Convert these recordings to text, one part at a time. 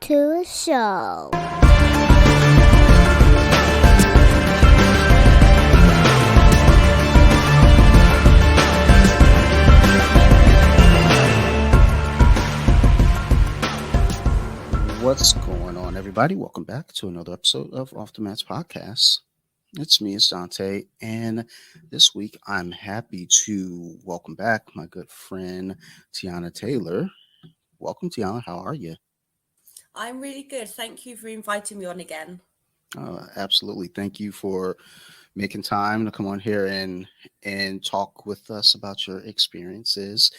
to a show. What's going on, everybody? Welcome back to another episode of Off the Mats Podcast. It's me, it's Dante, and this week I'm happy to welcome back my good friend Teanna Taylor. Welcome, Teanna. How are you? I'm really good. Thank you for inviting me on again. Absolutely. Thank you for making time to come on here and talk with us about your experiences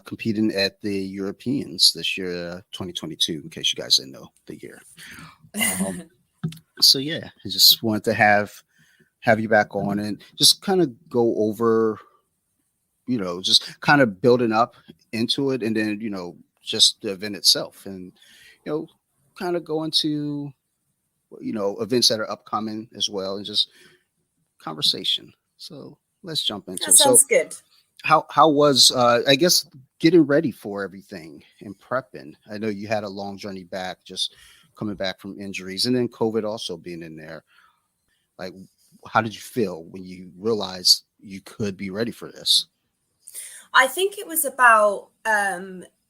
competing at the Europeans this year, 2022, in case you guys didn't know the year. So yeah, I just wanted to have you back on and just kind of go over, just kind of building up into it, and then just the event itself, and kind of go into events that are upcoming as well, and just conversation. So let's jump into That it. sounds good. How was I guess getting ready for everything and prepping? I know you had a long journey back, just coming back from injuries, and then COVID also being in there. Like, how did you feel when you realized you could be ready for this? I think it was about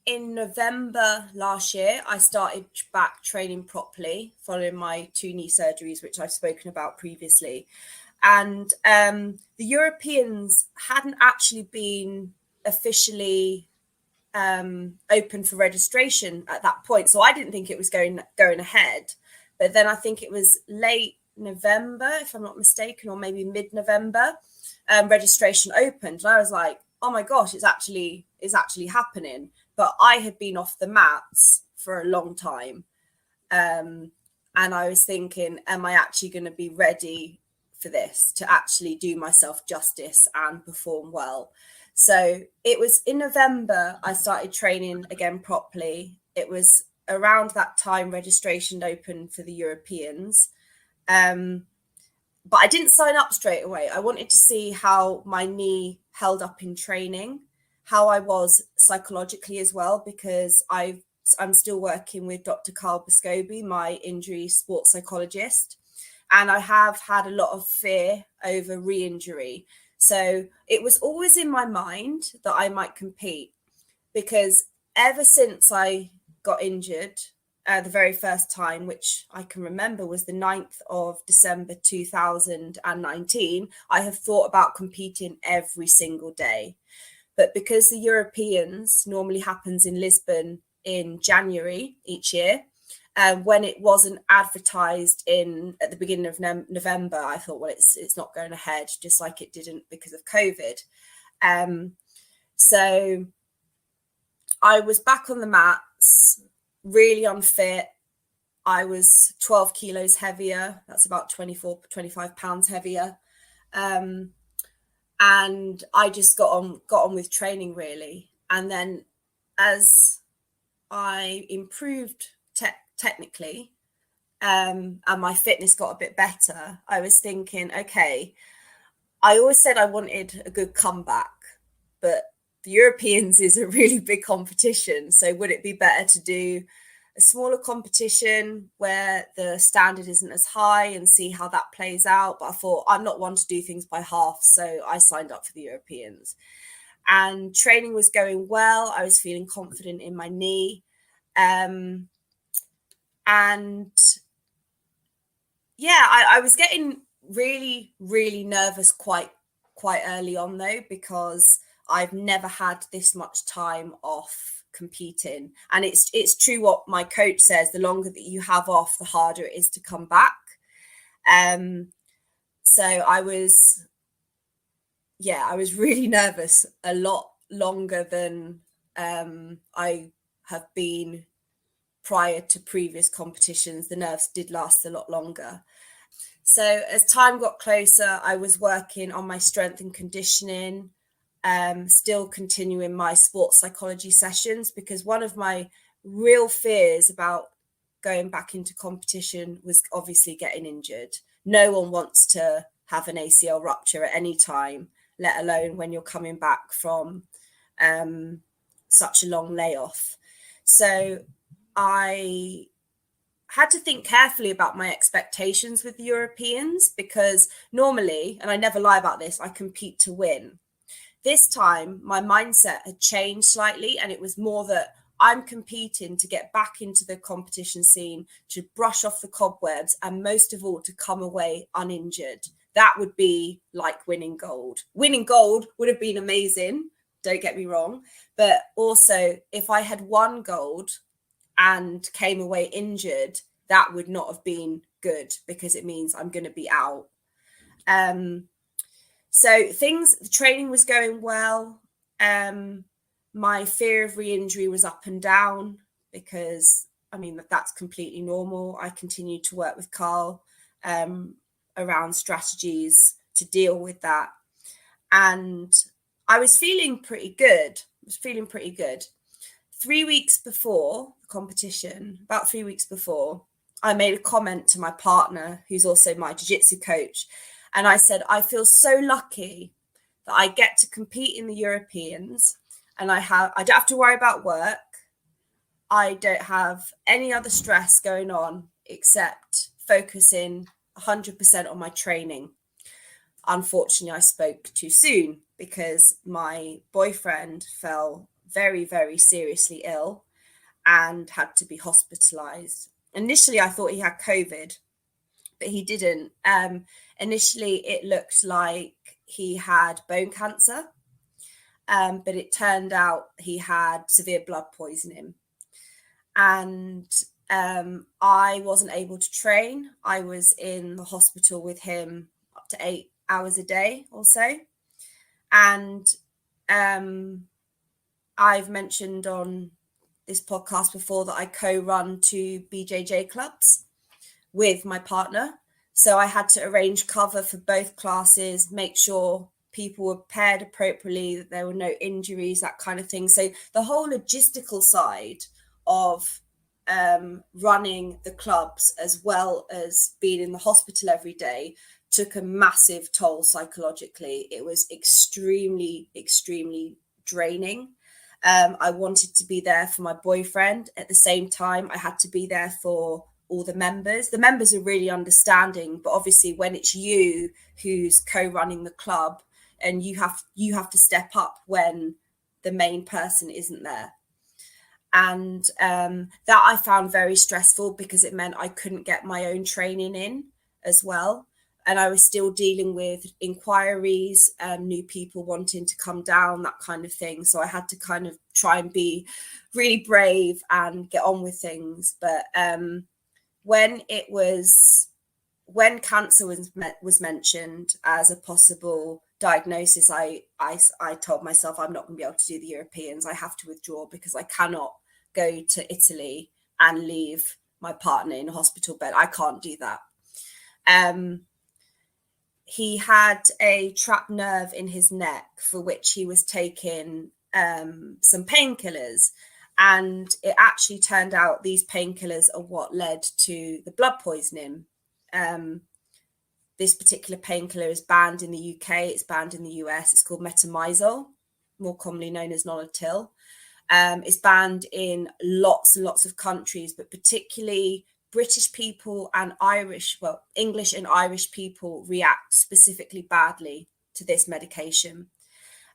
in November last year, I started back training properly following my 2 knee surgeries, which I've spoken about previously. And the Europeans hadn't actually been officially open for registration at that point. So I didn't think it was going ahead. But then I think it was late November, if I'm not mistaken, or maybe mid-November, registration opened. And I was like, oh my gosh, it's actually happening. But I had been off the mats for a long time. And I was thinking, am I actually going to be ready for this, to actually do myself justice and perform well? So it was in November I started training again properly. It was around that time registration opened for the Europeans. But I didn't sign up straight away. I wanted to see how my knee held up in training, how I was psychologically as well, because I'm still working with Dr. Bescoby, my injury sports psychologist. And I have had a lot of fear over re-injury. So it was always in my mind that I might compete, because ever since I got injured, the very first time, which I can remember was the 9th of December 2019, I have thought about competing every single day. But because the Europeans normally happens in Lisbon in January each year, when it wasn't advertised at the beginning of November, I thought, well, it's not going ahead, just like it didn't because of COVID. So I was back on the mats, really unfit. I was 12 kilos heavier. That's about 25 pounds heavier. And I just got on with training, really. And then as I improved technically, and my fitness got a bit better, I was thinking, okay, I always said I wanted a good comeback, but the Europeans is a really big competition. So would it be better to do a smaller competition where the standard isn't as high and see how that plays out? But I thought, I'm not one to do things by half. So I signed up for the Europeans, and training was going well. I was feeling confident in my knee. And yeah, I was getting really, really nervous quite early on, though, because I've never had this much time off competing. And it's true what my coach says, the longer that you have off, the harder it is to come back. So I was really nervous, a lot longer than I have been prior to previous competitions. The nerves did last a lot longer. So as time got closer, I was working on my strength and conditioning, still continuing my sports psychology sessions, because one of my real fears about going back into competition was obviously getting injured. No one wants to have an ACL rupture at any time, let alone when you're coming back from such a long layoff. So I had to think carefully about my expectations with the Europeans, because normally, and I never lie about this, I compete to win. This time, my mindset had changed slightly, and it was more that I'm competing to get back into the competition scene, to brush off the cobwebs, and most of all, to come away uninjured. That would be like winning gold. Winning gold would have been amazing, don't get me wrong. But also, if I had won gold and came away injured, that would not have been good, because it means I'm going to be out. So the training was going well. My fear of re-injury was up and down, because I mean, that's completely normal. I continued to work with Carl around strategies to deal with that. And I was feeling pretty good. 3 weeks before the competition, about 3 weeks before, I made a comment to my partner, who's also my jiu-jitsu coach. And I said, I feel so lucky that I get to compete in the Europeans, and I don't have to worry about work. I don't have any other stress going on except focusing 100% on my training. Unfortunately, I spoke too soon, because my boyfriend fell very, very seriously ill and had to be hospitalized. Initially, I thought he had COVID, but he didn't. Initially, it looked like he had bone cancer, but it turned out he had severe blood poisoning. And I wasn't able to train. I was in the hospital with him up to 8 hours a day or so. And I've mentioned on this podcast before that I co-run 2 BJJ clubs with my partner. So I had to arrange cover for both classes, make sure people were paired appropriately, that there were no injuries, that kind of thing. So the whole logistical side of running the clubs, as well as being in the hospital every day, took a massive toll psychologically. It was extremely, extremely draining. I wanted to be there for my boyfriend. At the same time, I had to be there for all the members. The members are really understanding, but obviously when it's you who's co-running the club, and you have to step up when the main person isn't there. And that I found very stressful, because it meant I couldn't get my own training in as well. And I was still dealing with inquiries, new people wanting to come down, that kind of thing. So I had to kind of try and be really brave and get on with things. But when cancer was mentioned as a possible diagnosis, I told myself I'm not going to be able to do the Europeans. I have to withdraw, because I cannot go to Italy and leave my partner in a hospital bed. I can't do that. He had a trapped nerve in his neck, for which he was taking some painkillers. And it actually turned out these painkillers are what led to the blood poisoning. This particular painkiller is banned in the UK. It's banned in the US. It's called metamizole, more commonly known as Nolotil. It's banned in lots and lots of countries, but particularly British people and English and Irish people react specifically badly to this medication.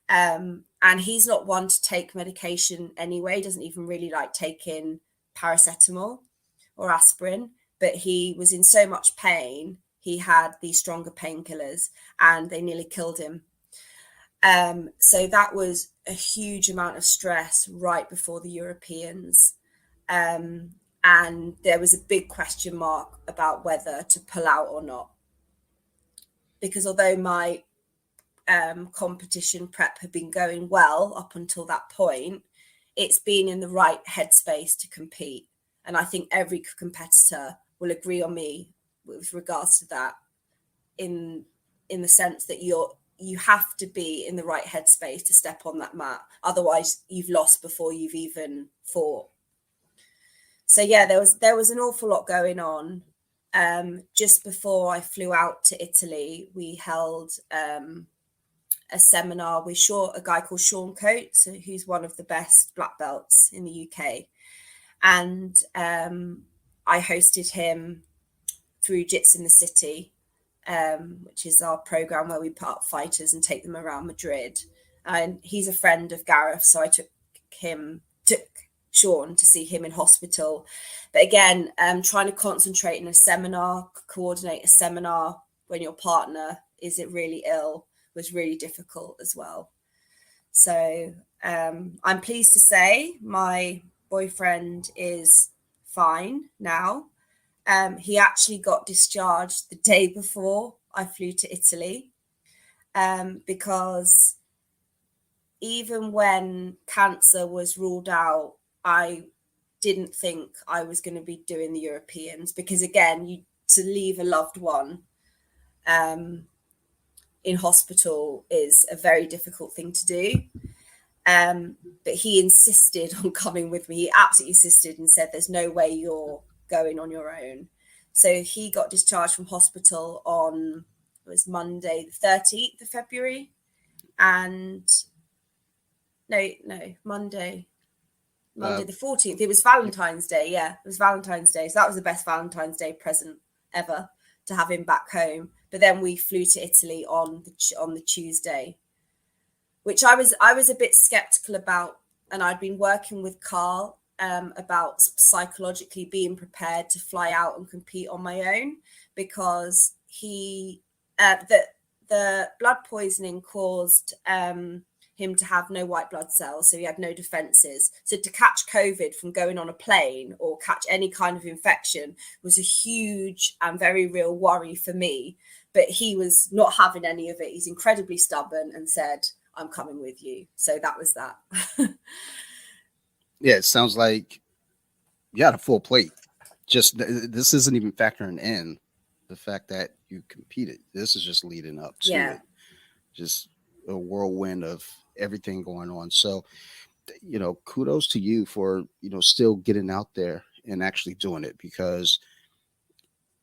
And he's not one to take medication anyway. He doesn't even really like taking paracetamol or aspirin, but he was in so much pain. He had these stronger painkillers, and they nearly killed him. So that was a huge amount of stress right before the Europeans. And there was a big question mark about whether to pull out or not. Because although my competition prep had been going well up until that point, it's been in the right headspace to compete. And I think every competitor will agree on me with regards to that, in the sense that you have to be in the right headspace to step on that mat. Otherwise, you've lost before you've even fought. So yeah, there was an awful lot going on. Just before I flew out to Italy, we held a seminar with a guy called Sean Coates, who's one of the best black belts in the UK. And I hosted him through Jits in the City, which is our program where we put up fighters and take them around Madrid. And he's a friend of Gareth, so I took Sean to see him in hospital. But again, trying to concentrate in a seminar, coordinate a seminar when your partner isn't really ill was really difficult as well. So I'm pleased to say my boyfriend is fine now. He actually got discharged the day before I flew to Italy, because even when cancer was ruled out, I didn't think I was going to be doing the Europeans, because again, to leave a loved one in hospital is a very difficult thing to do. But he insisted on coming with me. He absolutely insisted and said, there's no way you're going on your own. So he got discharged from hospital on, it was Monday, the 13th of February. And Monday the 14th. It was Valentine's Day. Yeah, it was Valentine's Day. So that was the best Valentine's Day present ever, to have him back home. But then we flew to Italy on the Tuesday, which I was a bit skeptical about. And I'd been working with Carl about psychologically being prepared to fly out and compete on my own, because the blood poisoning caused him to have no white blood cells, so he had no defenses. So to catch COVID from going on a plane or catch any kind of infection was a huge and very real worry for me. But he was not having any of it. He's incredibly stubborn and said, I'm coming with you. So that was that. Yeah, it sounds like you had a full plate. Just this isn't even factoring in the fact that you competed. This is just leading up to it. Just a whirlwind of everything going on. So, kudos to you for, still getting out there and actually doing it, because,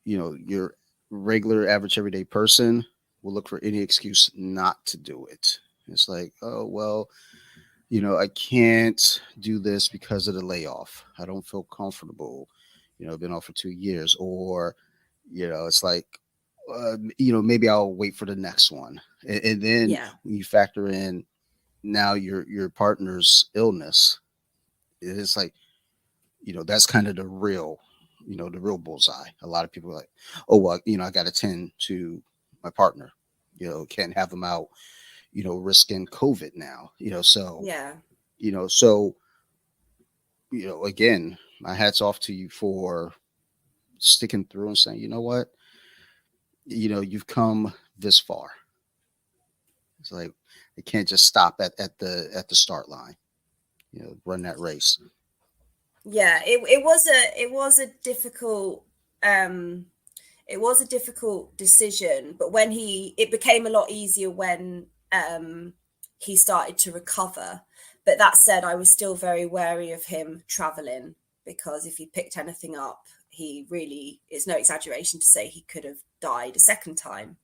your regular, average, everyday person will look for any excuse not to do it. It's like, oh, well, I can't do this because of the layoff. I don't feel comfortable. I've been off for 2 years, or, it's like, maybe I'll wait for the next one. And then when you factor in now your partner's illness, it's like, that's kind of the real bullseye. A lot of people are like, oh, well, I got to tend to my partner, can't have them out, risking COVID now, so, again, my hat's off to you for sticking through and saying, you know what, you've come this far. It's like, it can't just stop at the start line, run that race. Yeah, it was a difficult decision, but when it became a lot easier when he started to recover. But that said, I was still very wary of him traveling, because if he picked anything up, he really, it's no exaggeration to say he could have died a second time.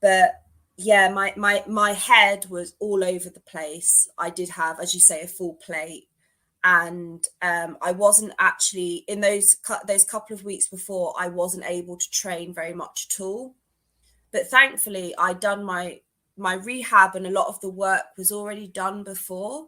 But yeah, my head was all over the place. I did have, as you say, a full plate. And I wasn't actually, in those couple of weeks before, I wasn't able to train very much at all. But thankfully, I'd done my rehab, and a lot of the work was already done before.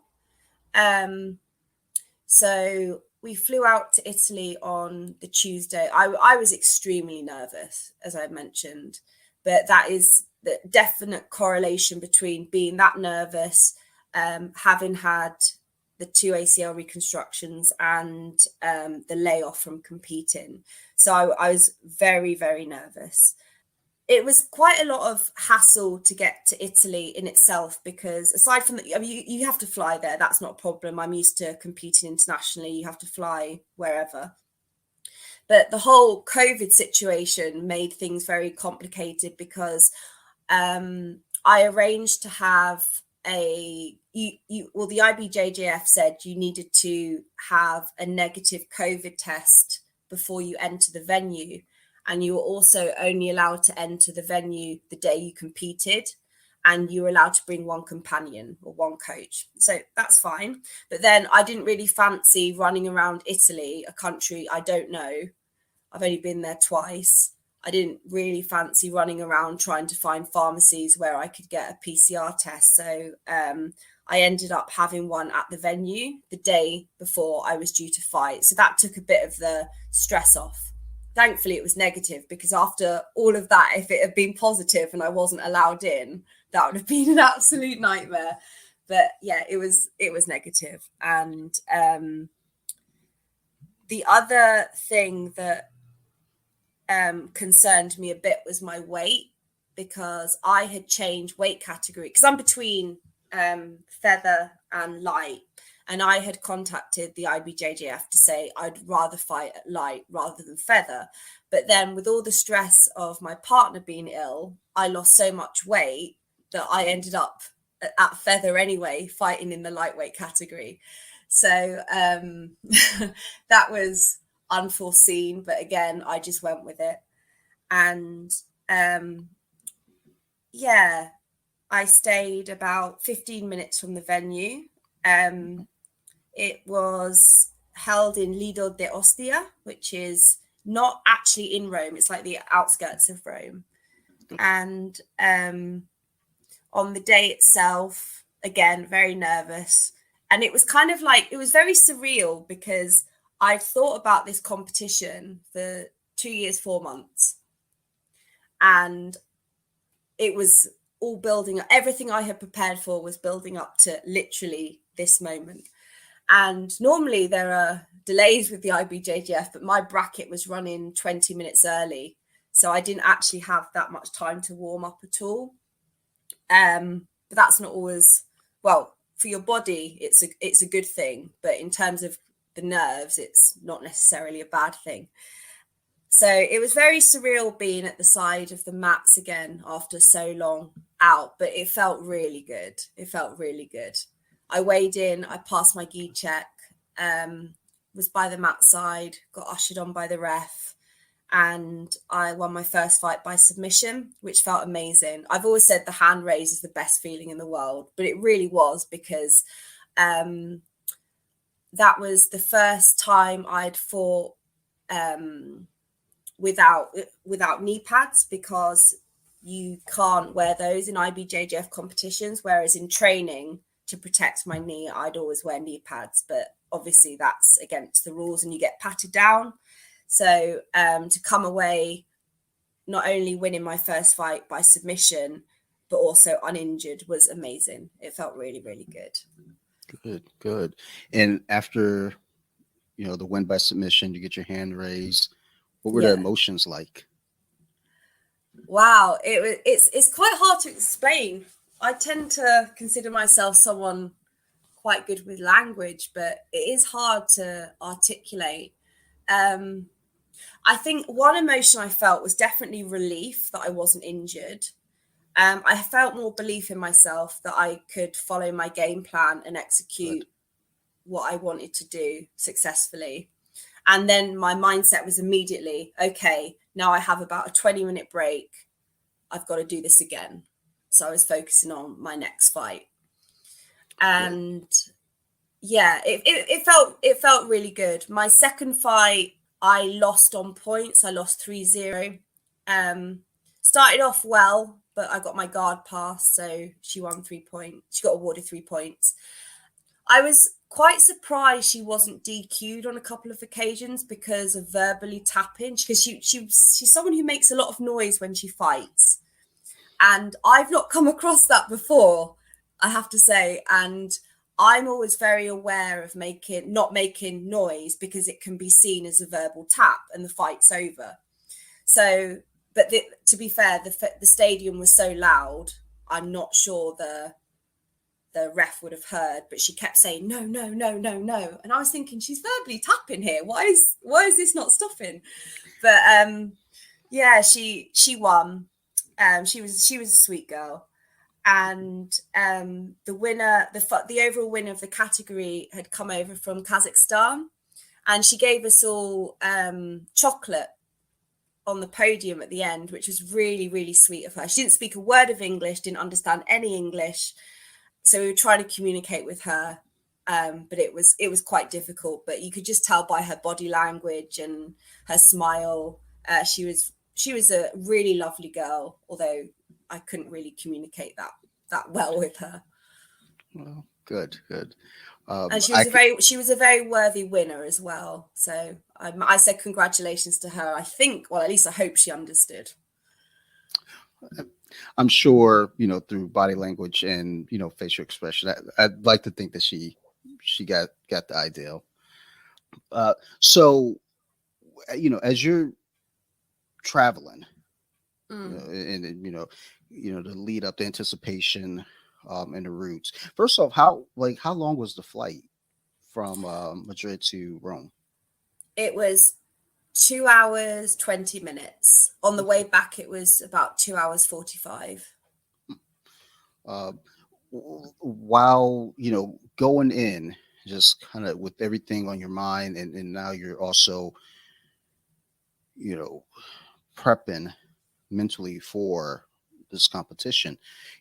So we flew out to Italy on the Tuesday. I was extremely nervous, as I mentioned, but that is the definite correlation between being that nervous, having had the 2 ACL reconstructions, and the layoff from competing. So I was very, very nervous. It was quite a lot of hassle to get to Italy in itself, because aside from that, you have to fly there. That's not a problem. I'm used to competing internationally. You have to fly wherever. But the whole COVID situation made things very complicated, because I arranged to have the IBJJF said you needed to have a negative COVID test before you enter the venue. And you were also only allowed to enter the venue the day you competed. and you were allowed to bring one companion or one coach. So that's fine. But then I didn't really fancy running around Italy, a country I don't know. I've only been there twice. I didn't really fancy running around trying to find pharmacies where I could get a PCR test. So I ended up having one at the venue the day before I was due to fight. So that took a bit of the stress off. Thankfully, it was negative, because after all of that, if it had been positive and I wasn't allowed in, that would have been an absolute nightmare. But yeah, it was negative. And the other thing that concerned me a bit was my weight, because I had changed weight category, because I'm between feather and light, and I had contacted the IBJJF to say I'd rather fight at light rather than feather. But then with all the stress of my partner being ill, I lost so much weight that I ended up at feather anyway, fighting in the lightweight category. So that was unforeseen, but again, I just went with it. And yeah, I stayed about 15 minutes from the venue. It was held in Lido de Ostia, which is not actually in Rome. It's like the outskirts of Rome. And on the day itself, again, very nervous. And it was kind of like, it was very surreal, because I thought about this competition for 2 years, 4 months. And it was all building up. Everything I had prepared for was building up to literally this moment. And normally there are delays with the IBJJF, but my bracket was running 20 minutes early. So I didn't actually have that much time to warm up at all. But that's not always, well, for your body, it's a good thing. But in terms of the nerves, it's not necessarily a bad thing. So it was very surreal being at the side of the mats again after so long out, but it felt really good. It felt really good. I weighed in, I passed my gi check, was by the mat side, got ushered on by the ref, and I won my first fight by submission, which felt amazing. I've always said the hand raise is the best feeling in the world, but it really was, because that was the first time I'd fought without knee pads, because you can't wear those in IBJJF competitions, whereas in training to protect my knee, I'd always wear knee pads, but obviously that's against the rules and you get patted down. So to come away not only winning my first fight by submission, but also uninjured was amazing. It felt really, really good. Good. And after, the win by submission, you get your hand raised. What were the emotions like? Wow, it's quite hard to explain. I tend to consider myself someone quite good with language, but it is hard to articulate. I think one emotion I felt was definitely relief that I wasn't injured. I felt more belief in myself that I could follow my game plan and execute what I wanted to do successfully. And then my mindset was immediately, okay, now I have about a 20-minute break. I've got to do this again. So I was focusing on my next fight. And it felt really good. My second fight, I lost on points. I lost 3-0. Started off well, but I got my guard pass. So she won 3 points. She got awarded 3 points. I was quite surprised she wasn't DQ'd on a couple of occasions because of verbally tapping, because she's someone who makes a lot of noise when she fights. And I've not come across that before, I have to say. And I'm always very aware of not making noise, because it can be seen as a verbal tap and the fight's over. So, but to be fair, the stadium was so loud, I'm not sure the ref would have heard, but she kept saying, no. And I was thinking, she's verbally tapping here. Why is this not stopping? But she won. She was a sweet girl. And the winner, the overall winner of the category had come over from Kazakhstan, and she gave us all chocolate on the podium at the end, which was really, really sweet of her. She didn't speak a word of English, didn't understand any English. So we were trying to communicate with her, but it was quite difficult. But you could just tell by her body language and her smile. She was a really lovely girl, although I couldn't really communicate that well with her. Well, good. And she was a very worthy winner as well. So I said congratulations to her. I think, well, at least I hope she understood. I'm sure, through body language and, facial expression, I'd like to think that she got the ideal. So, as you're traveling, and the lead up to anticipation, and the routes. First off, how long was the flight from Madrid to Rome? It was 2 hours 20 minutes. On the way back, it was about 2 hours 45. While going in, just kind of with everything on your mind, and now you're also prepping mentally for this competition.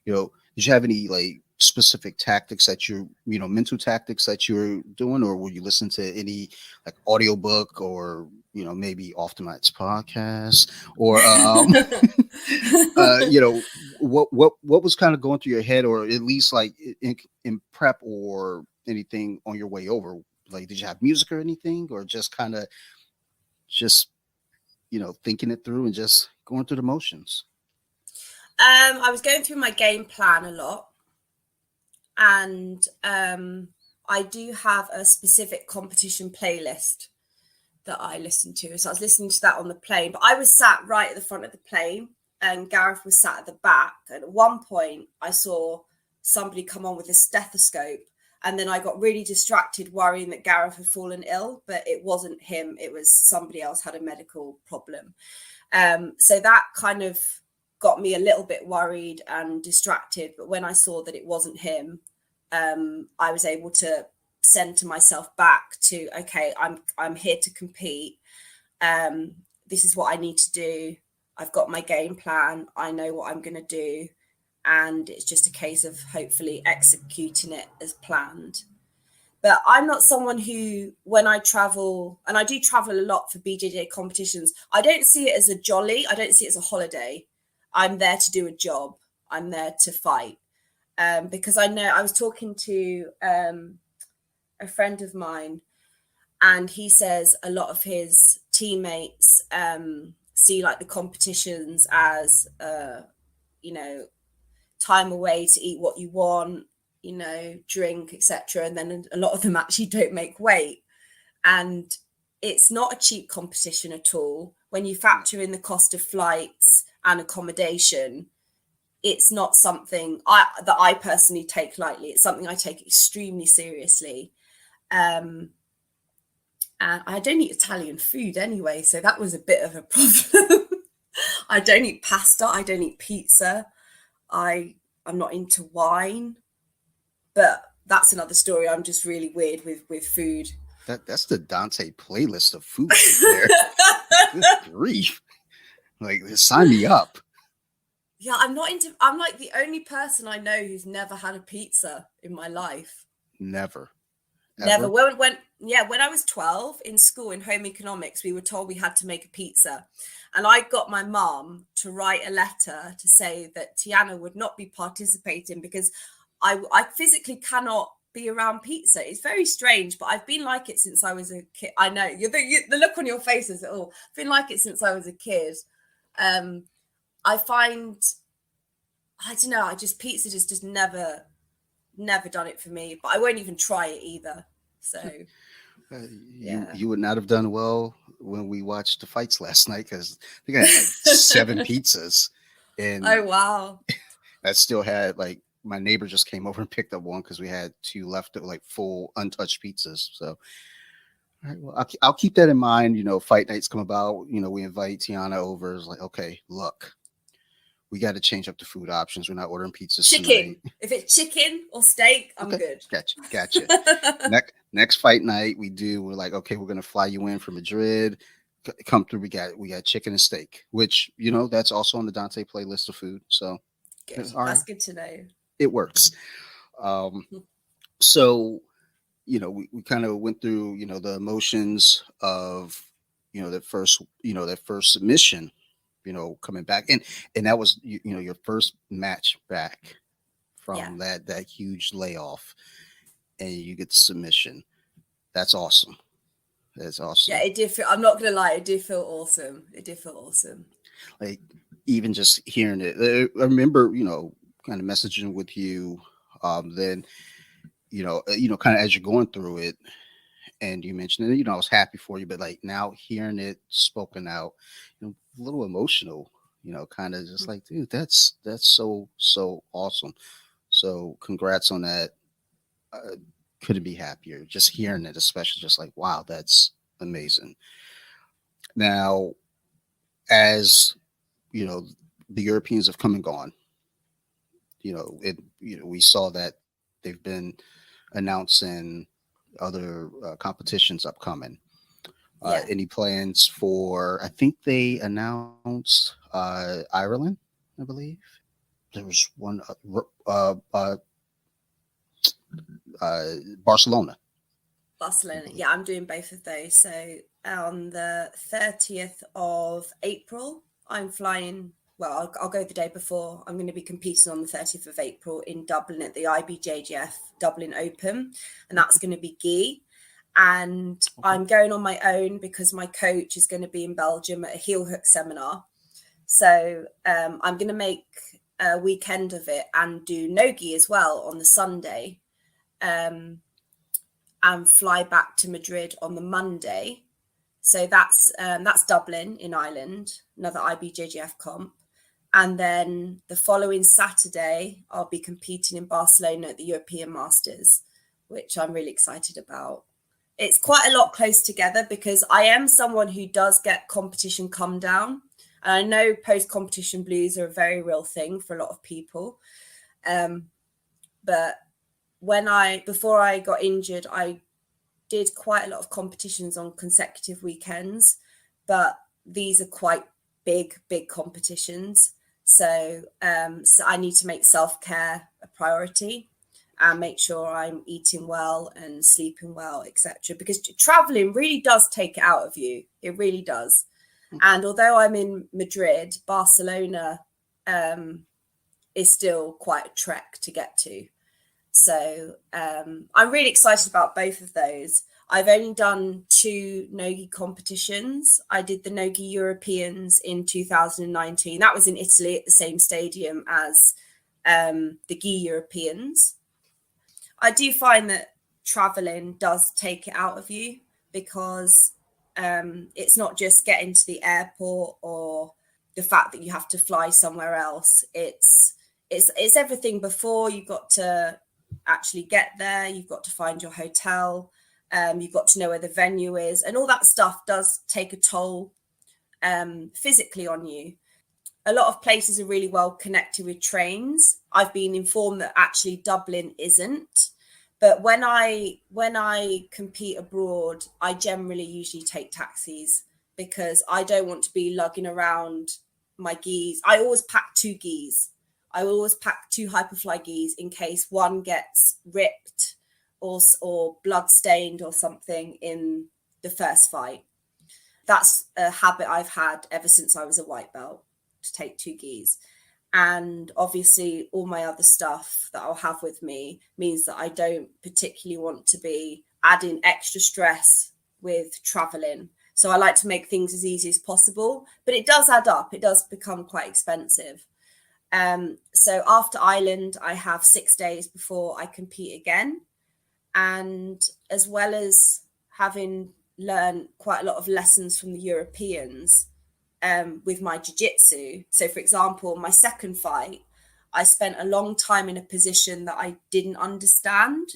Did you have any specific tactics that mental tactics that you were doing, or will you listen to any audiobook, or maybe Off the Night's podcast, or what was kind of going through your head, or at least in prep or anything on your way over? Did you have music or anything, or just kind of thinking it through and just going through the motions? I was going through my game plan a lot, and I do have a specific competition playlist that I listen to. So I was listening to that on the plane, but I was sat right at the front of the plane and Gareth was sat at the back. And at one point I saw somebody come on with a stethoscope, and then I got really distracted worrying that Gareth had fallen ill, but it wasn't him. It was somebody else had a medical problem. So that kind of got me a little bit worried and distracted. But when I saw that it wasn't him, I was able to center myself back to, okay, I'm here to compete. This is what I need to do. I've got my game plan. I know what I'm going to do. And it's just a case of hopefully executing it as planned. But I'm not someone who, when I travel, and I do travel a lot for BJJ competitions, I don't see it as a jolly. I don't see it as a holiday. I'm there to do a job. I'm there to fight. Because I know I was talking to a friend of mine, and he says a lot of his teammates see the competitions as, time away to eat what you want, drink, etc. And then a lot of them actually don't make weight. And it's not a cheap competition at all. When you factor in the cost of flights and accommodation, it's not something that I personally take lightly. It's something I take extremely seriously. And I don't eat Italian food anyway, so that was a bit of a problem. I don't eat pasta. I don't eat pizza. I'm not into wine, but that's another story. I'm just really weird with food. That's the Dante playlist of food right there. Good grief. Sign me up. Yeah, I'm the only person I know who's never had a pizza in my life. Never. Never. When I was 12 in school in home economics, we were told we had to make a pizza. And I got my mom to write a letter to say that Teanna would not be participating because I physically cannot be around pizza. It's very strange, but I've been like it since I was a kid. I know the look on your face is, I've been like it since I was a kid. I find, I don't know, pizza just never done it for me, but I won't even try it either. So you would not have done well when we watched the fights last night, because I think I had 7 pizzas, and oh wow, I still had my neighbor just came over and picked up one because we had 2 left, full untouched pizzas. So all right, well, I'll keep that in mind. Fight nights come about. We invite Teanna over. It's okay, look, we got to change up the food options. We're not ordering pizzas chicken tonight. If it's chicken or steak, I'm good. Gotcha. Next fight night we're okay, we're gonna fly you in from Madrid. come through. We got chicken and steak, which that's also on the Dante playlist of food. So Good. all right, That's good to know. it works. Um, so we kind of went through the emotions of that first submission, coming back, and that was your first match back Yeah. from that huge layoff, and you get the submission. That's awesome. That's Yeah, awesome. it did feel, I'm not gonna lie, it did feel awesome. It did feel awesome. Like, even just hearing it, I remember kind of messaging with you, then kind of as you're going through it, and you mentioned it, I was happy for you, but like now hearing it spoken out, a little emotional, kind of just like, dude, that's so awesome. So congrats on that. uh, couldn't be happier just hearing it, especially just like, wow, that's amazing. Now, as you know the Europeans have come and gone, we saw that they've been announcing other competitions upcoming. Yeah. Any plans for? I think they announced Ireland, I believe. There was one, Barcelona. I Barcelona. believe. Yeah, I'm doing both of those. So on the 30th of April, I'm flying. Well, I'll go the day before. I'm going to be competing on the 30th of April in Dublin at the IBJJF Dublin Open, and that's going to be gi. And Okay. I'm going on my own because my coach is going to be in Belgium at a heel hook seminar. So I'm going to make a weekend of it and do no-gi as well on the Sunday. And fly back to Madrid on the Monday. So that's Dublin in Ireland, another IBJJF comp. And then the following Saturday, I'll be competing in Barcelona at the European Masters, which I'm really excited about. It's quite a lot close together because I am someone who does get competition come down. And I know post-competition blues are a very real thing for a lot of people. But before I got injured, I did quite a lot of competitions on consecutive weekends, but these are quite big competitions. So I need to make self-care a priority and make sure I'm eating well and sleeping well, etc. Because traveling really does take it out of you. It really does. And although I'm in Madrid, Barcelona is still quite a trek to get to. So I'm really excited about both of those. I've only done 2 no-gi competitions. I did the no-gi Europeans in 2019. That was in Italy at the same stadium as the gi Europeans. I do find that traveling does take it out of you because it's not just getting to the airport or the fact that you have to fly somewhere else. It's everything before. You've got to actually get there. You've got to find your hotel. You've got to know where the venue is, and all that stuff does take a toll physically on you. A lot of places are really well connected with trains. I've been informed that actually Dublin isn't. But when I compete abroad, I generally usually take taxis because I don't want to be lugging around my gis. I always pack 2 gis. I will always pack 2 hyperfly gis in case one gets ripped or blood stained or something in the first fight. That's a habit I've had ever since I was a white belt, to take 2 gis. And obviously all my other stuff that I'll have with me means that I don't particularly want to be adding extra stress with traveling. So I like to make things as easy as possible, but it does add up. It does become quite expensive. So after Ireland, I have 6 days before I compete again. And as well as having learned quite a lot of lessons from the Europeans, with my jiu-jitsu. So for example, my second fight, I spent a long time in a position that I didn't understand.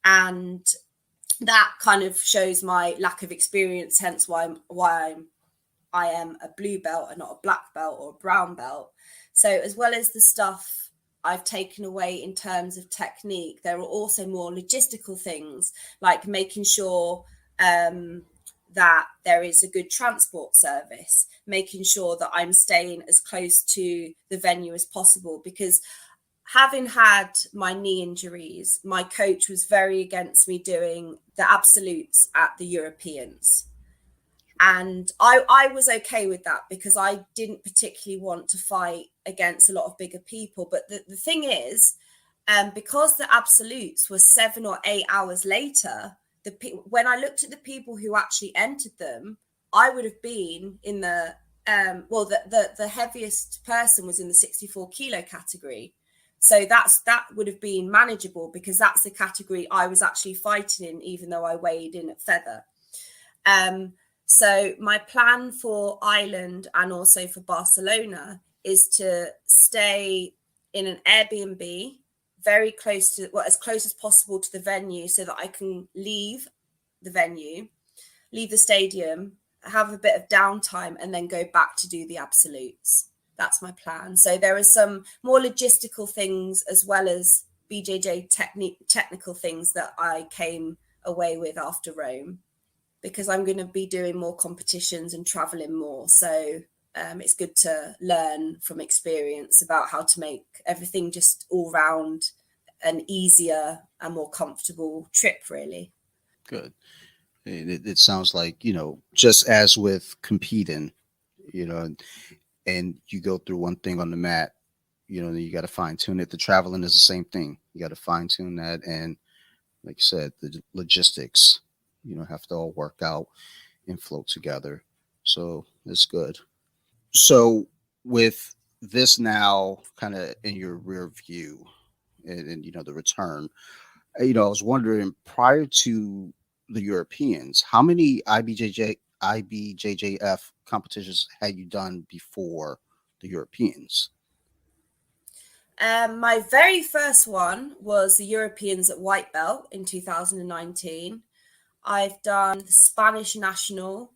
And that kind of shows my lack of experience, hence why I am a blue belt and not a black belt or a brown belt. So as well as the stuff I've taken away in terms of technique, there are also more logistical things like making sure that there is a good transport service, making sure that I'm staying as close to the venue as possible, because having had my knee injuries, my coach was very against me doing the absolutes at the Europeans. And I was okay with that because I didn't particularly want to fight against a lot of bigger people. But the thing is, because the absolutes were 7 or 8 hours later, when I looked at the people who actually entered them, I would have been in the the heaviest person was in the 64 kilo category. So that would have been manageable because that's the category I was actually fighting in, even though I weighed in at feather. So my plan for Ireland and also for Barcelona is to stay in an Airbnb very close to, well, as close as possible to the venue, so that I can leave the venue, leave the stadium, have a bit of downtime, and then go back to do the absolutes. That's my plan. So there are some more logistical things as well as BJJ technical things that I came away with after Rome, because I'm going to be doing more competitions and traveling more. So it's good to learn from experience about how to make everything just all round an easier and more comfortable trip, really. Good. It sounds like, just as with competing, and you go through one thing on the mat, you got to fine tune it. The traveling is the same thing. You got to fine tune that. And like you said, the logistics, have to all work out and flow together. So it's good. So with this now kind of in your rear view, and the return, I was wondering, prior to the Europeans, how many IBJJF competitions had you done before the Europeans? My very first one was the Europeans at white belt in 2019. I've done the Spanish national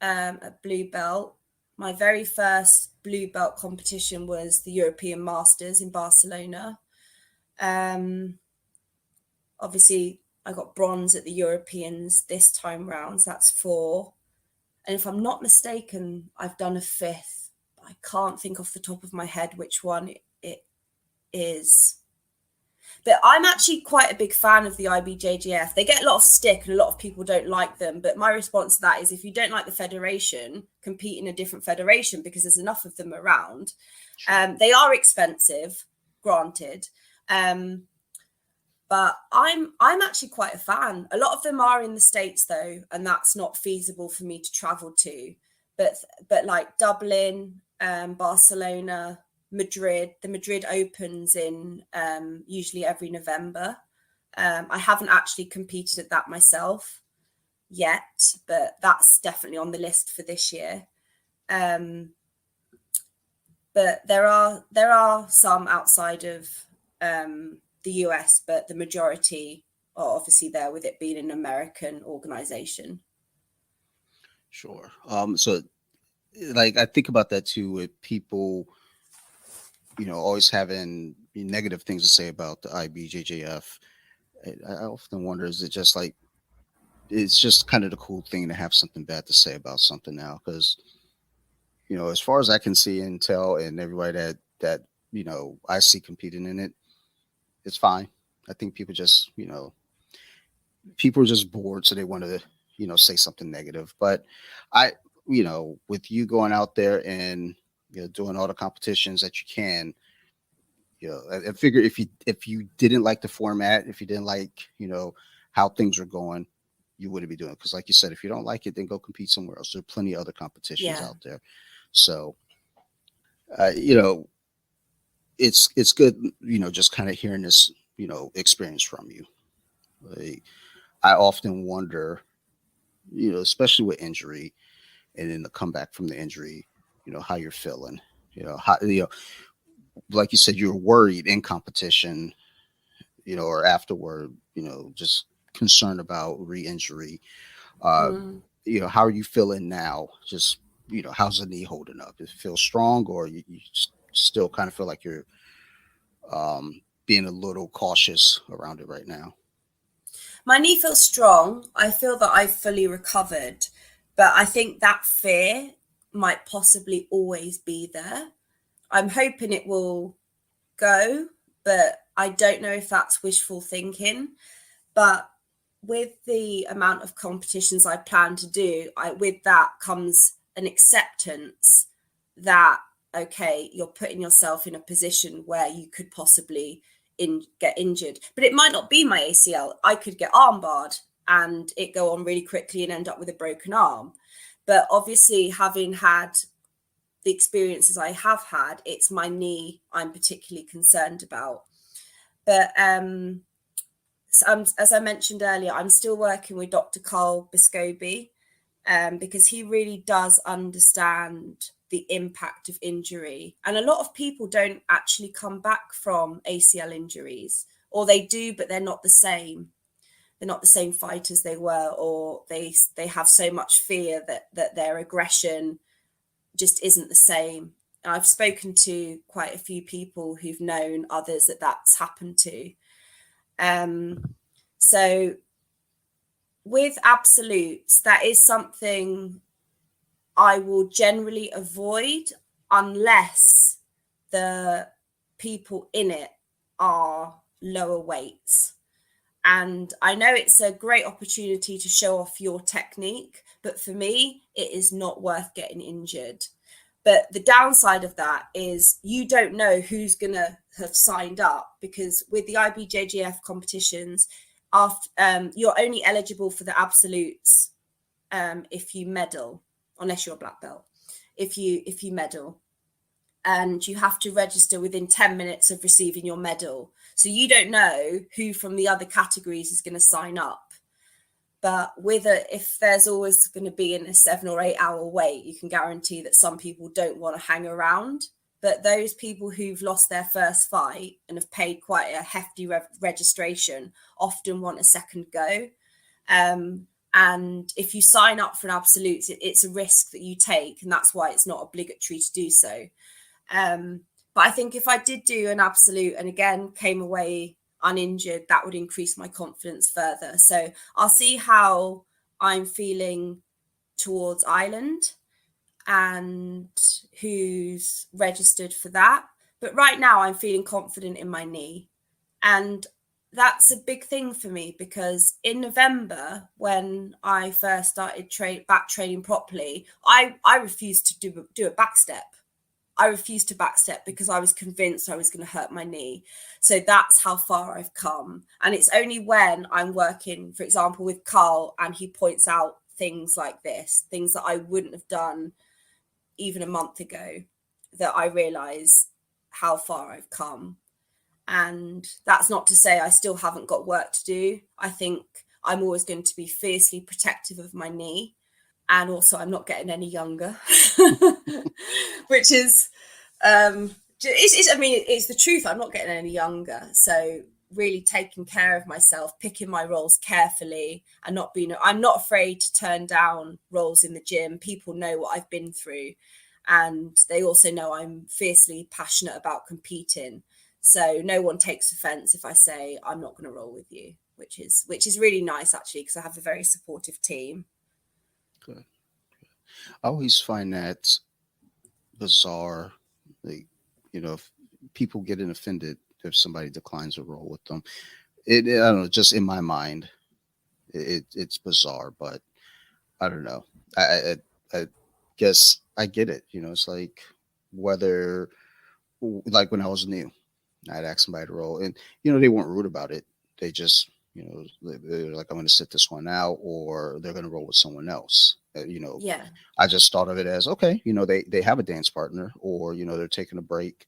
at blue belt. My very first blue belt competition was the European Masters in Barcelona. Obviously, I got bronze at the Europeans this time round. So that's 4. And if I'm not mistaken, I've done a 5th. I can't think off the top of my head which one it is. But I'm actually quite a big fan of the IBJJF. They get a lot of stick and a lot of people don't like them. But my response to that is, if you don't like the federation, compete in a different federation, because there's enough of them around. They are expensive, granted. But I'm actually quite a fan. A lot of them are in the States though, and that's not feasible for me to travel to. But like Dublin, Barcelona, Madrid, the Madrid Opens in usually every November. I haven't actually competed at that myself yet, but that's definitely on the list for this year. But there are some outside of the US, but the majority are obviously there, with it being an American organization. Sure. So like I think about that too, with people, always having negative things to say about the IBJJF. I often wonder, is it just like, it's just kind of the cool thing to have something bad to say about something now? Because, as far as I can see and tell, and everybody that I see competing in it, it's fine. I think people are just bored, so they want to, say something negative. But I, with you going out there and doing all the competitions that you can, I figure if you didn't like the format, if you didn't like how things are going, you wouldn't be doing it. Because like you said, if you don't like it, then go compete somewhere else. There are plenty of other competitions Yeah. out there. So uh, you know it's good, just kind of hearing this experience from you. Like, I often wonder, especially with injury and then the comeback from the injury, how you're feeling. How, like you said, you're worried in competition, or afterward, just concerned about re-injury. Uh, Mm. how are you feeling now? Just, how's the knee holding up? Does it feel strong, or you still kind of feel like you're being a little cautious around it right now? My knee feels strong. I feel that I've fully recovered, but I think that fear might possibly always be there. I'm hoping it will go, but I don't know if that's wishful thinking. But with the amount of competitions I plan to do, with that comes an acceptance that, okay, you're putting yourself in a position where you could possibly get injured. But it might not be my ACL. I could get armbarred and it go on really quickly and end up with a broken arm. But obviously, having had the experiences I have had, it's my knee I'm particularly concerned about. But so as I mentioned earlier, I'm still working with Dr. Carl Bescoby because he really does understand the impact of injury. And a lot of people don't actually come back from ACL injuries, or they do, but they're not the same. They're not the same fighters they were, or they have so much fear that their aggression just isn't the same. I've spoken to quite a few people who've known others that that's happened to. So with absolutes, that is something I will generally avoid unless the people in it are lower weights. And I know it's a great opportunity to show off your technique, but for me, it is not worth getting injured. But the downside of that is you don't know who's going to have signed up, because with the IBJJF competitions, after you're only eligible for the absolutes if you medal, unless you're a black belt. If you medal, and you have to register within 10 minutes of receiving your medal. So you don't know who from the other categories is going to sign up. But if there's always going to be in a 7 or 8 hour wait, you can guarantee that some people don't want to hang around. But those people who've lost their first fight and have paid quite a hefty registration often want a second go. And if you sign up for an absolute, it's a risk that you take, and that's why it's not obligatory to do so. But I think if I did do an absolute and again came away uninjured, that would increase my confidence further. So I'll see how I'm feeling towards Ireland and who's registered for that. But right now I'm feeling confident in my knee. And that's a big thing for me, because in November, when I first started back training properly, I refused to do a back step. I refused to backstep because I was convinced I was going to hurt my knee. So that's how far I've come. And it's only when I'm working, for example, with Carl, and he points out things like this, things that I wouldn't have done even a month ago, that I realize how far I've come. And that's not to say I still haven't got work to do. I think I'm always going to be fiercely protective of my knee. And also I'm not getting any younger, which is, it's the truth. I'm not getting any younger. So really taking care of myself, picking my roles carefully, and I'm not afraid to turn down roles in the gym. People know what I've been through, and they also know I'm fiercely passionate about competing. So no one takes offense if I say I'm not going to roll with you, which is really nice, actually, because I have a very supportive team. Good. I always find that bizarre. Like, if people getting offended if somebody declines a role with them, I don't know. Just in my mind, it's bizarre, but I don't know. I guess I get it. It's like whether, like when I was new, I'd ask somebody to roll, and they weren't rude about it. They just, they're like, I'm going to sit this one out, or they're going to roll with someone else. Yeah. I just thought of it as, okay, they have a dance partner, or they're taking a break.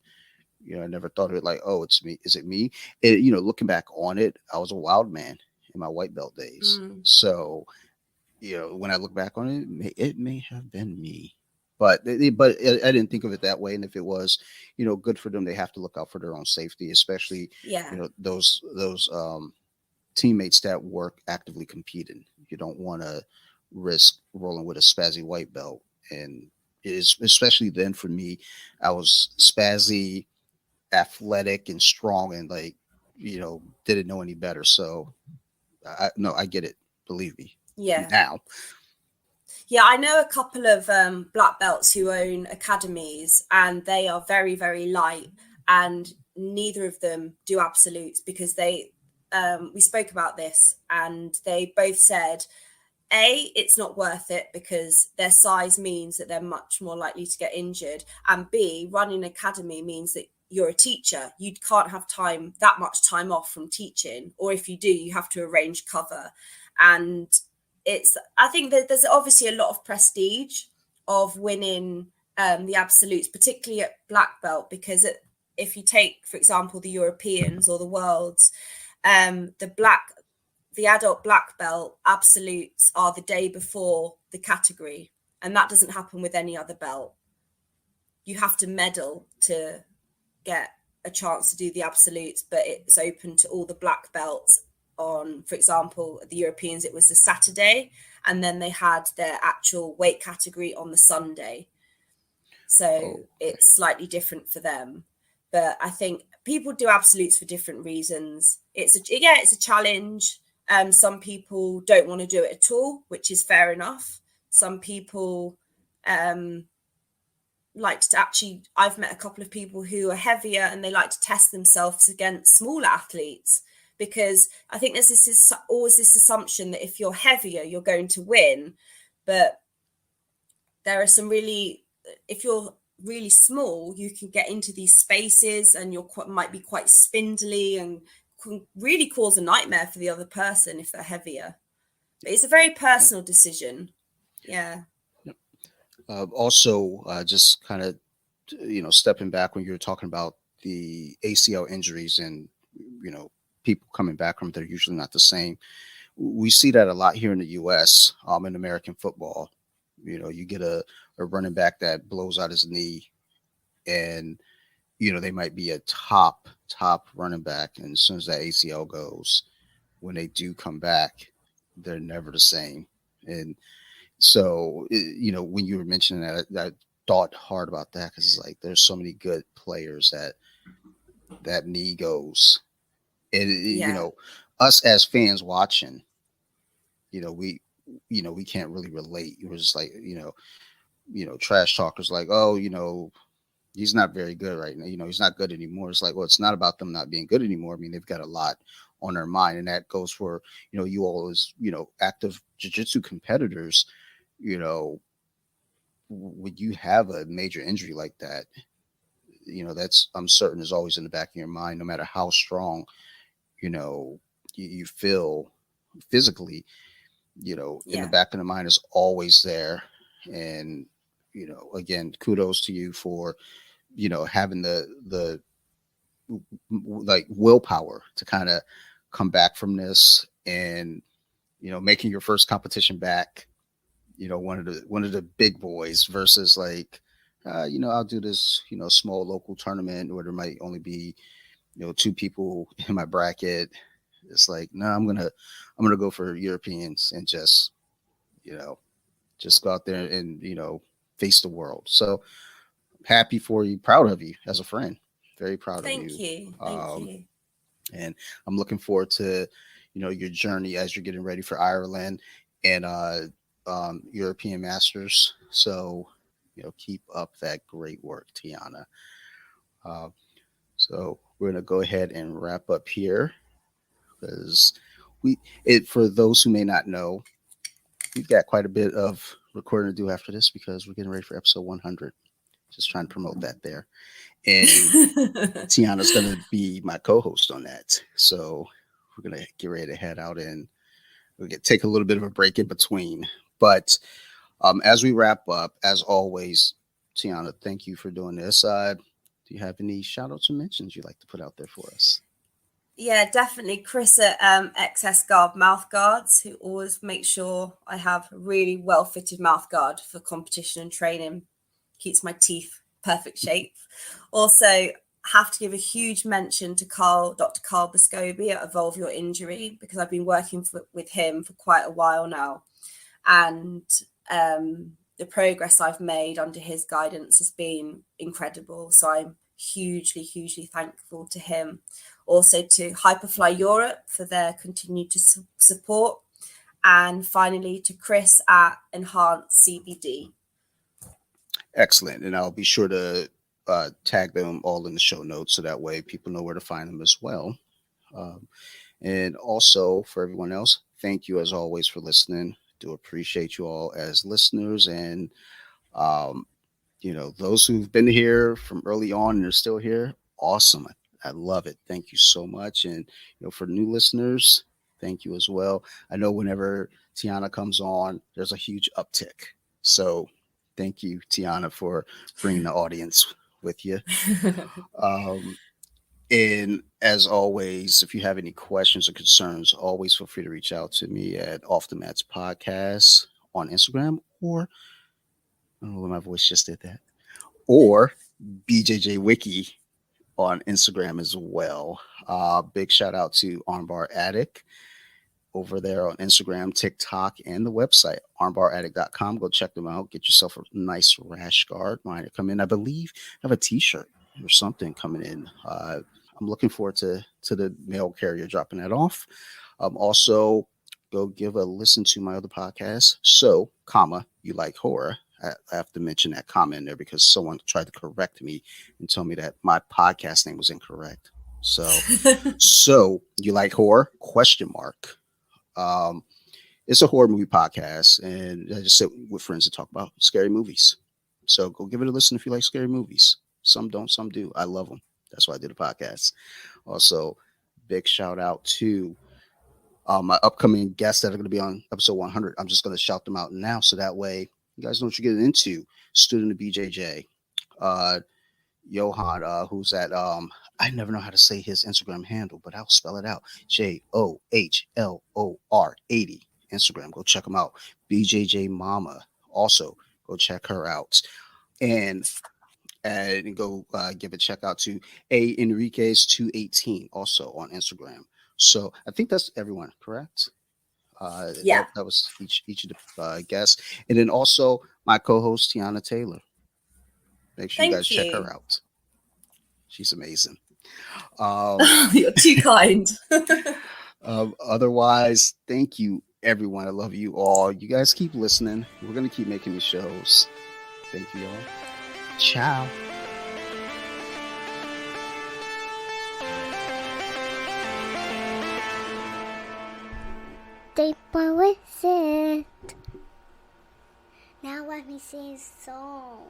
I never thought of it like, oh, it's me. Is it me? Looking back on it, I was a wild man in my white belt days. So, when I look back on it, it may have been me. But I didn't think of it that way. And if it was, good for them, they have to look out for their own safety, especially those teammates that work actively competing. You don't want to risk rolling with a spazzy white belt. And it is, especially then for me, I was spazzy, athletic, and strong, and like, didn't know any better. So I get it. Believe me. Yeah. Now. Yeah, I know a couple of black belts who own academies, and they are very, very light, and neither of them do absolutes because they, we spoke about this, and they both said, A, it's not worth it because their size means that they're much more likely to get injured, and B, running an academy means that you're a teacher. You can't have that much time off from teaching, or if you do, you have to arrange cover. And I think that there's obviously a lot of prestige of winning the absolutes, particularly at black belt, because if you take, for example, the Europeans or the Worlds, the adult black belt absolutes are the day before the category, and that doesn't happen with any other belt. You have to medal to get a chance to do the absolutes, but it's open to all the black belts. On, for example, the Europeans, it was the Saturday, and then they had their actual weight category on the Sunday. So it's slightly different for them. But I think people do absolutes for different reasons. It's a challenge. Some people don't want to do it at all, which is fair enough. Some people like to actually, I've met a couple of people who are heavier and they like to test themselves against smaller athletes, because I think there's always this assumption that if you're heavier, you're going to win. But there are if you're really small, you can get into these spaces and might be quite spindly and can really cause a nightmare for the other person if they're heavier. But it's a very personal decision. Yeah. Also, just kind of, stepping back when you were talking about the ACL injuries and, people coming back from, they're usually not the same. We see that a lot here in the U.S. In American football. You get a running back that blows out his knee, and they might be a top running back, and as soon as that ACL goes, when they do come back, they're never the same. And so, when you were mentioning that, I thought hard about that, because it's like there's so many good players that knee goes, and us as fans watching, we can't really relate. We're just like, trash talkers like, oh, he's not very good right now. He's not good anymore. It's like, well, it's not about them not being good anymore. I mean, they've got a lot on their mind, and that goes for, you all as, active jiu-jitsu competitors. When you have a major injury like that, that's, I'm certain, is always in the back of your mind, no matter how strong, you feel physically, in the back of the mind is always there. And, again, kudos to you for, having the like willpower to kind of come back from this, and, making your first competition back, one of the big boys versus like, I'll do this, small local tournament where there might only be, two people in my bracket. It's like, no, I'm gonna go for Europeans and just, just go out there and, face the world. So happy for you, proud of you as a friend, very proud of you. Thank you. And I'm looking forward to, your journey as you're getting ready for Ireland and European Masters. So, keep up that great work, Teanna. So we're gonna go ahead and wrap up here, because for those who may not know, we've got quite a bit of recording to do after this, because we're getting ready for episode 100. Just trying to promote that there. And Teanna's going to be my co-host on that. So we're going to get ready to head out, and we'll take a little bit of a break in between. But as we wrap up, as always, Teanna, thank you for doing this. Do you have any shout outs or mentions you'd like to put out there for us? Yeah, definitely. Chris at XS Guard Mouth Guards, who always makes sure I have a really well-fitted mouth guard for competition and training. Keeps my teeth perfect shape. Also, have to give a huge mention to Dr. Carl Bescoby at Evolve Your Injury, because I've been working with him for quite a while now. And the progress I've made under his guidance has been incredible. So I'm hugely thankful to him. also to Hyperfly Europe for their continued support, and finally to Chris at Enhanced CBD. Excellent. And I'll be sure to tag them all in the show notes so that way people know where to find them as well. And also for everyone else, thank you as always for listening. Do appreciate you all as listeners, and those who've been here from early on and are still here, awesome. I love it. Thank you so much. And for new listeners, thank you as well. I know whenever Teanna comes on, there's a huge uptick. So thank you, Teanna, for bringing the audience with you. And as always, if you have any questions or concerns, always feel free to reach out to me at Off the Mats Podcast on Instagram, or I don't know why my voice just did that, or BJJ Wiki on Instagram as well. Big shout out to Armbar Attic over there on Instagram, TikTok, and the website, armbaraddict.com. Go check them out. Get yourself a nice rash guard. Mine come in. I believe I have a t-shirt or something coming in. I'm looking forward to the mail carrier dropping that off. Also, go give a listen to my other podcast. So, you like horror. I have to mention that comment in there because someone tried to correct me and tell me that my podcast name was incorrect. So you like horror? ? It's a horror movie podcast, and I just sit with friends and talk about scary movies. So go give it a listen if you like scary movies. Some don't, some do. I love them. That's why I did a podcast. Also, big shout out to my upcoming guests that are going to be on episode 100. I'm just going to shout them out now, so that way you guys know what you're getting into. Student of BJJ, Johan, who's at I never know how to say his Instagram handle, but I'll spell it out. JOHLOR 80 Instagram. Go check him out. BJJ Mama, also go check her out. And go give a check out to A Enriquez 218 also on Instagram. So I think that's everyone, correct? Yeah, that was each of the guests, and then also my co-host Teanna Taylor. Make sure you guys check her out. She's amazing. You're too kind. Otherwise, thank you, everyone. I love you all. You guys keep listening. We're going to keep making these shows. Thank you all. Ciao. Deep with it. Now let me sing a song.